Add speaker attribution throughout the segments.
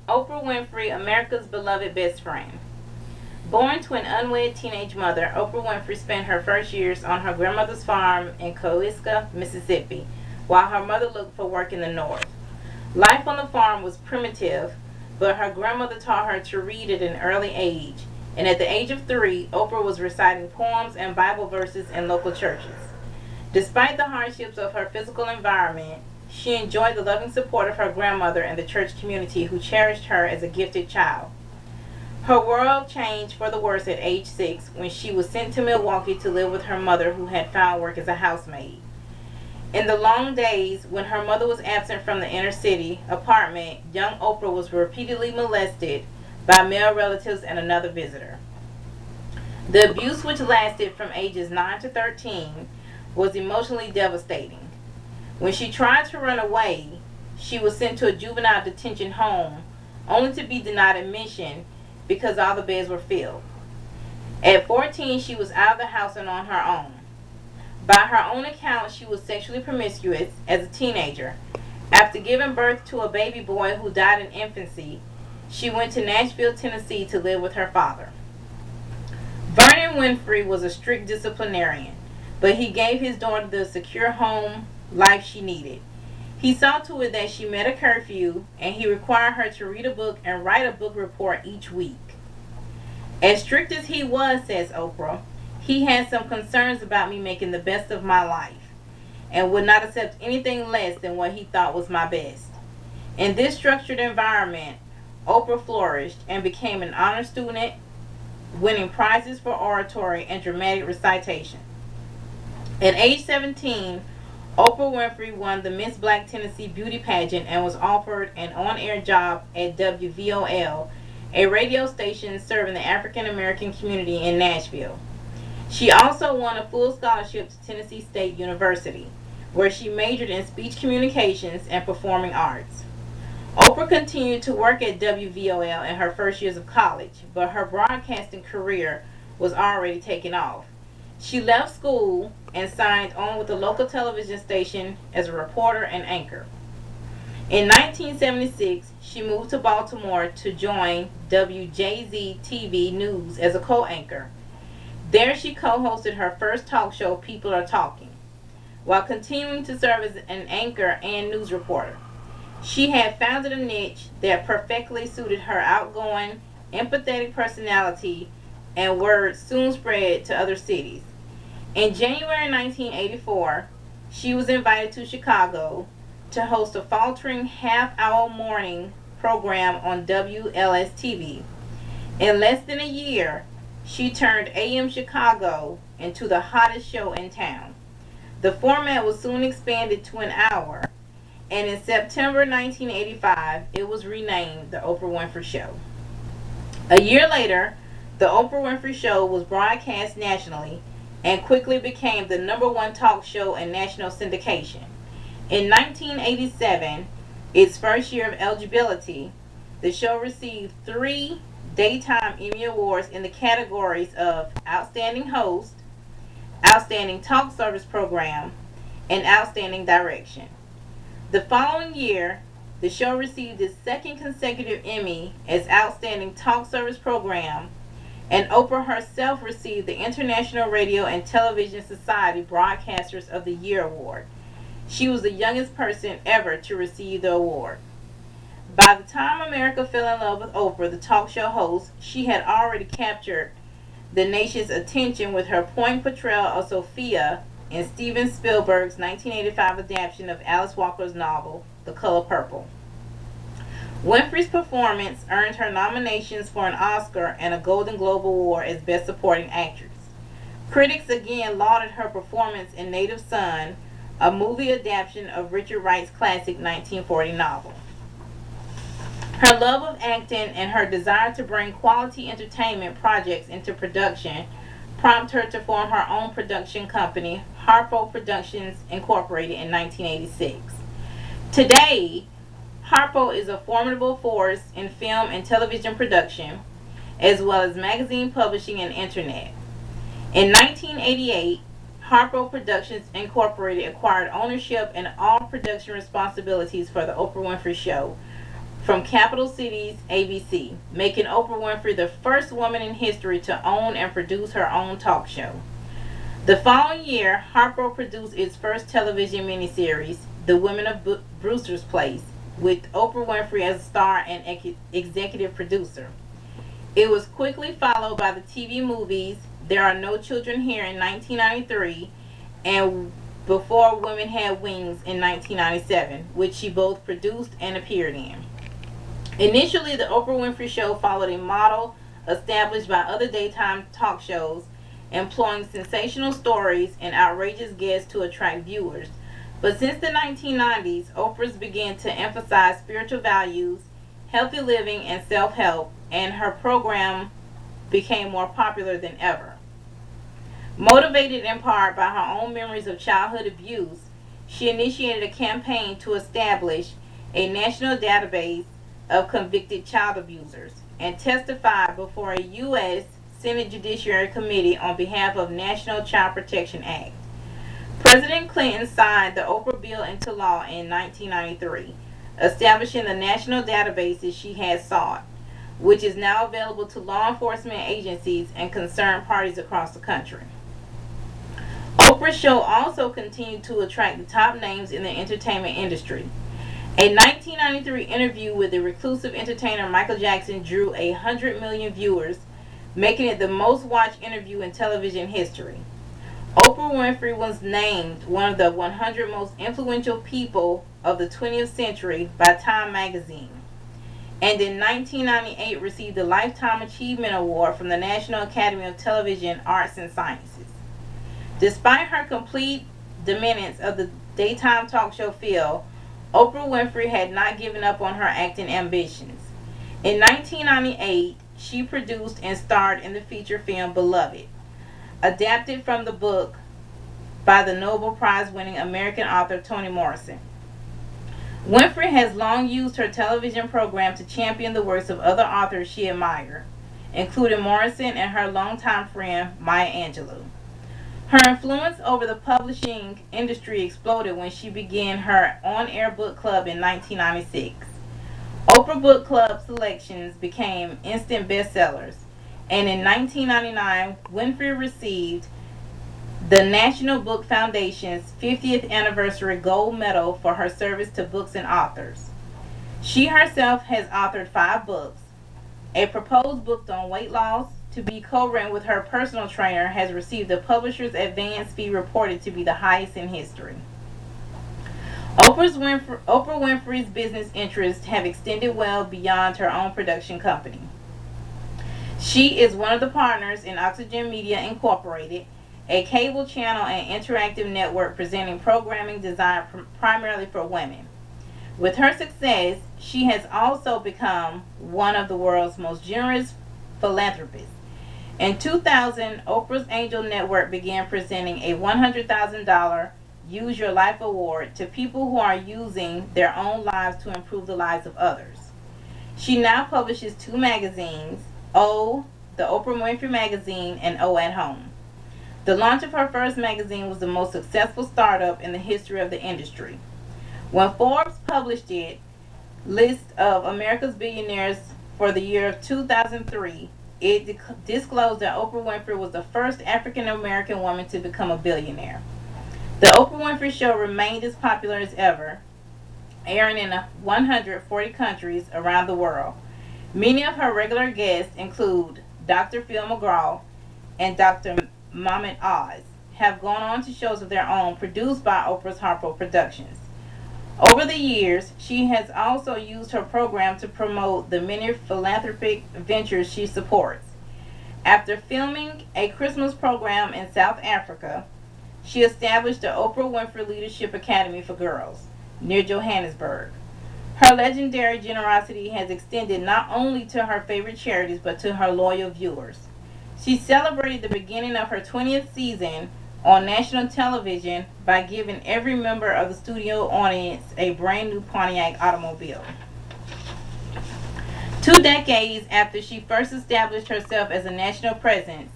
Speaker 1: Oprah Winfrey, America's beloved best friend. Born to an unwed teenage mother, Oprah Winfrey spent her first years on her grandmother's farm in Coiska, Mississippi, while her mother looked for work in the North. Life on the farm was primitive, but her grandmother taught her to read at an early age, and at the age of 3, Oprah was reciting poems and Bible verses in local churches. Despite the hardships of her physical environment, she enjoyed the loving support of her grandmother and the church community who cherished her as a gifted child. Her world changed for the worse at age 6 when she was sent to Milwaukee to live with her mother, who had found work as a housemaid. In the long days when her mother was absent from the inner city apartment, young Oprah was repeatedly molested by male relatives and another visitor. The abuse, which lasted from ages 9 to 13, was emotionally devastating. When she tried to run away, she was sent to a juvenile detention home, only to be denied admission because all the beds were filled. At 14, she was out of the house and on her own. By her own account, she was sexually promiscuous as a teenager. After giving birth to a baby boy who died in infancy, she went to Nashville, Tennessee to live with her father. Vernon Winfrey was a strict disciplinarian, but he gave his daughter the secure home life she needed. He saw to it that she met a curfew, and he required her to read a book and write a book report each week. As strict as he was, says Oprah, he had some concerns about me making the best of my life and would not accept anything less than what he thought was my best. In this structured environment, Oprah flourished and became an honor student, winning prizes for oratory and dramatic recitation. At age 17, Oprah Winfrey won the Miss Black Tennessee beauty pageant and was offered an on-air job at WVOL, a radio station serving the African American community in Nashville. She also won a full scholarship to Tennessee State University, where she majored in speech communications and performing arts. Oprah continued to work at WVOL in her first years of college, but her broadcasting career was already taking off. She left school and signed on with the local television station as a reporter and anchor. In 1976, she moved to Baltimore to join WJZ TV News as a co-anchor. There she co-hosted her first talk show, People Are Talking, while continuing to serve as an anchor and news reporter. She had founded a niche that perfectly suited her outgoing, empathetic personality, and word soon spread to other cities. In January 1984, she was invited to Chicago to host a faltering half-hour morning program on WLS-TV. In less than a year, she turned AM Chicago into the hottest show in town. The format was soon expanded to an hour, and in September 1985, it was renamed The Oprah Winfrey Show. A year later, The Oprah Winfrey Show was broadcast nationally and quickly became the #1 talk show in national syndication. In 1987, its first year of eligibility, the show received 3 Daytime Emmy Awards in the categories of Outstanding Host, Outstanding Talk Service Program, and Outstanding Direction. The following year, the show received its second consecutive Emmy as Outstanding Talk Service Program, and Oprah herself received the International Radio and Television Society Broadcasters of the Year Award. She was the youngest person ever to receive the award. By the time America fell in love with Oprah, the talk show host, she had already captured the nation's attention with her poignant portrayal of Sophia in Steven Spielberg's 1985 adaptation of Alice Walker's novel, The Color Purple. Winfrey's performance earned her nominations for an Oscar and a Golden Globe Award as Best Supporting Actress. Critics again lauded her performance in Native Son, a movie adaptation of Richard Wright's classic 1940 novel. Her love of acting and her desire to bring quality entertainment projects into production prompted her to form her own production company, Harpo Productions Incorporated, in 1986. Today, Harpo is a formidable force in film and television production, as well as magazine publishing and internet. In 1988, Harpo Productions Incorporated acquired ownership and all production responsibilities for The Oprah Winfrey Show, from Capital Cities ABC, making Oprah Winfrey the first woman in history to own and produce her own talk show. The following year, Harpo produced its first television miniseries, The Women of Brewster's Place, with Oprah Winfrey as a star and executive producer. It was quickly followed by the TV movies There Are No Children Here in 1993 and Before Women Had Wings in 1997, which she both produced and appeared in. Initially, the Oprah Winfrey Show followed a model established by other daytime talk shows, employing sensational stories and outrageous guests to attract viewers. But since the 1990s, Oprah's began to emphasize spiritual values, healthy living, and self-help, and her program became more popular than ever. Motivated in part by her own memories of childhood abuse, she initiated a campaign to establish a national database of convicted child abusers and testified before a U.S. Senate Judiciary Committee on behalf of National Child Protection Act. President Clinton signed the Oprah Bill into law in 1993, establishing the national databases she had sought, which is now available to law enforcement agencies and concerned parties across the country. Oprah's show also continued to attract the top names in the entertainment industry. A 1993 interview with the reclusive entertainer Michael Jackson drew 100 million viewers, making it the most watched interview in television history. Oprah Winfrey was named one of the 100 most influential people of the 20th century by Time magazine, and in 1998 received the Lifetime Achievement Award from the National Academy of Television Arts and Sciences. Despite her complete dominance of the daytime talk show field, Oprah Winfrey had not given up on her acting ambitions. In 1998, she produced and starred in the feature film Beloved, adapted from the book by the Nobel Prize-winning American author Toni Morrison. Winfrey has long used her television program to champion the works of other authors she admired, including Morrison and her longtime friend Maya Angelou. Her influence over the publishing industry exploded when she began her on-air book club in 1996. Oprah Book Club selections became instant bestsellers, and in 1999, Winfrey received the National Book Foundation's 50th Anniversary Gold Medal for her service to books and authors. She herself has authored 5 books. A proposed book on weight loss, to be co-written with her personal trainer, has received the publisher's advance fee reported to be the highest in history. Oprah Winfrey's business interests have extended well beyond her own production company. She is one of the partners in Oxygen Media Incorporated, a cable channel and interactive network presenting programming designed primarily for women. With her success, she has also become one of the world's most generous philanthropists. In 2000, Oprah's Angel Network began presenting a $100,000 Use Your Life Award to people who are using their own lives to improve the lives of others. She now publishes 2 magazines, O, the Oprah Winfrey Magazine, and O at Home. The launch of her first magazine was the most successful startup in the history of the industry. When Forbes published its list of America's billionaires for the year of 2003, it disclosed that Oprah Winfrey was the first African American woman to become a billionaire. The Oprah Winfrey Show remained as popular as ever, airing in 140 countries around the world. Many of her regular guests include Dr. Phil McGraw and Dr. Mehmet Oz, have gone on to shows of their own produced by Oprah's Harpo Productions. Over the years, she has also used her program to promote the many philanthropic ventures she supports. After filming a Christmas program in South Africa, she established the Oprah Winfrey Leadership Academy for Girls near Johannesburg. Her legendary generosity has extended not only to her favorite charities but to her loyal viewers. She celebrated the beginning of her 20th season on national television by giving every member of the studio audience a brand new Pontiac automobile. 2 decades after she first established herself as a national presence,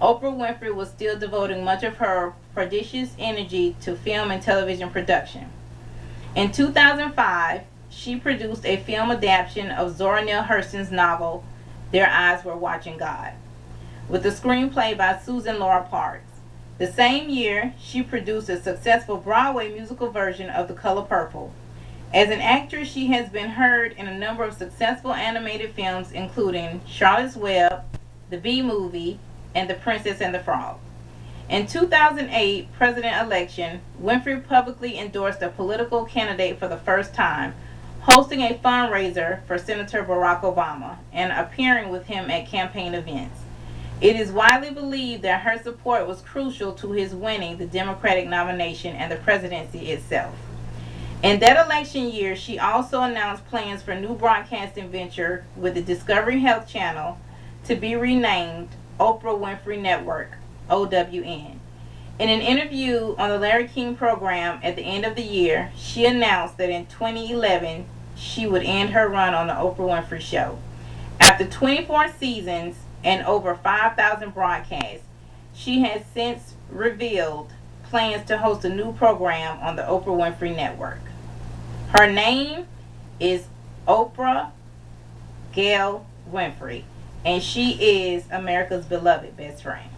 Speaker 1: Oprah Winfrey was still devoting much of her prodigious energy to film and television production. In 2005, she produced a film adaptation of Zora Neale Hurston's novel, Their Eyes Were Watching God, with a screenplay by Susan Laura Parks. The same year, she produced a successful Broadway musical version of The Color Purple. As an actress, she has been heard in a number of successful animated films, including Charlotte's Web, The Bee Movie, and The Princess and the Frog. In 2008 president election, Winfrey publicly endorsed a political candidate for the first time, hosting a fundraiser for Senator Barack Obama and appearing with him at campaign events. It is widely believed that her support was crucial to his winning the Democratic nomination and the presidency itself. In that election year, she also announced plans for a new broadcasting venture with the Discovery Health Channel to be renamed Oprah Winfrey Network, OWN. In an interview on the Larry King program at the end of the year, she announced that in 2011 she would end her run on the Oprah Winfrey Show. After 24 seasons and over 5,000 broadcasts, she has since revealed plans to host a new program on the Oprah Winfrey Network. Her name is Oprah Gayle Winfrey, and she is America's beloved best friend.